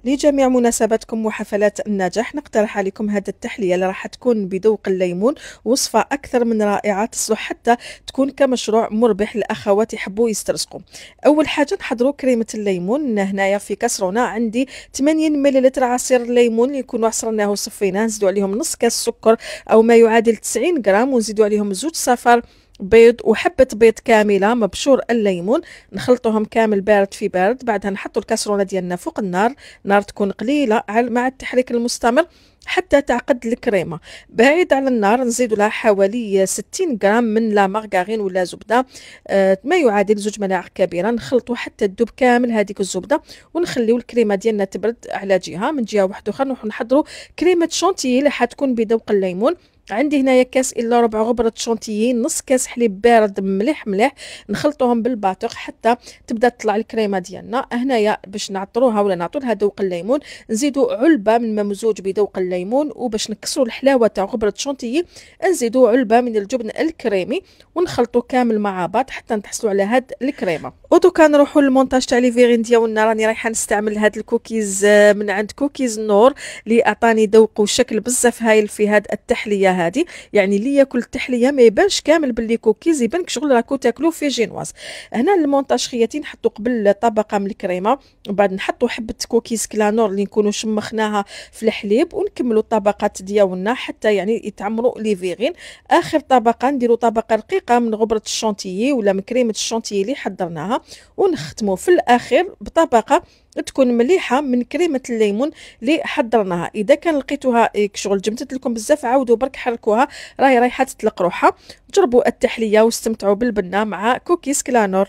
لجميع مناسباتكم وحفلات النجاح نقترح عليكم هذا التحلية اللي راح تكون بذوق الليمون. وصفة أكثر من رائعة، تصلح حتى تكون كمشروع مربح للأخوات يحبوا يسترزقوا. أول حاجة نحضروا كريمة الليمون. هنايا في كاسرونة عندي 80 مليلتر عصير الليمون اللي نكونوا عصرناه وصفيناه، نزيدوا عليهم نص كاس سكر أو ما يعادل 90 غرام، ونزيدوا عليهم زوج صفر بيض وحبة بيض كاملة مبشور الليمون. نخلطوهم كامل بارد في بارد. بعدها نحطوا الكاسرونة ديالنا فوق النار، نار تكون قليلة مع التحريك المستمر حتى تعقد الكريمة. بعيد على النار نزيدوا لها حوالي 60 غرام من لا مارغرين ولا زبدة، ما يعادل 2 ملاعق كبيرة. نخلطوا حتى تذوب كامل هذيك الزبدة، ونخليو الكريمة ديالنا تبرد على جهة. من جهة واحدة أخرى نروحو نحضروا كريمة شونتيي اللي حتكون بذوق الليمون. عندي هنايا كاس الا ربع غبره شونتيي، نص كاس حليب بارد مليح مليح، نخلطوهم بالباطوق حتى تبدا تطلع الكريمه ديالنا. هنايا باش نعطروها ولا نعطوا لها ذوق الليمون نزيدوا علبه من ممزوج بذوق الليمون، وباش نكسروا الحلاوه تاع غبره شونتيي نزيدوا علبه من الجبن الكريمي، ونخلطوا كامل مع بعض حتى نتحصلوا على هاد الكريمه. ودوكا نروحوا للمونتاج تاع لي فيغين ديالنا. راني رايحه نستعمل هاد الكوكيز من عند كوكيز نور اللي اعطاني ذوق وشكل بزاف هايل في هاد التحليه هادي. يعني اللي ياكل التحليه ما يبانش كامل باللي كوكيز، يبانك شغل راكو تاكلو في جينواز. هنا المونتاج خياتي نحطوا قبل طبقه من الكريمه، وبعد نحطوا حبه كوكيز كلانور اللي نكونوا شمخناها في الحليب، ونكملوا الطبقات ديالنا حتى يعني يتعمروا لي فيغين. اخر طبقه نديروا طبقه رقيقه من غبره الشونتيي ولا من كريمه الشونتيي اللي حضرناها، ونختموا في الاخير بطبقه تكون مليحه من كريمه الليمون اللي حضرناها. اذا كان لقيتوها شغل جمدت لكم بزاف عاودوا برك حركوها، راهي رايحه تطلق روحها. جربوا التحليه واستمتعوا بالبنه مع كوكيز كلانور.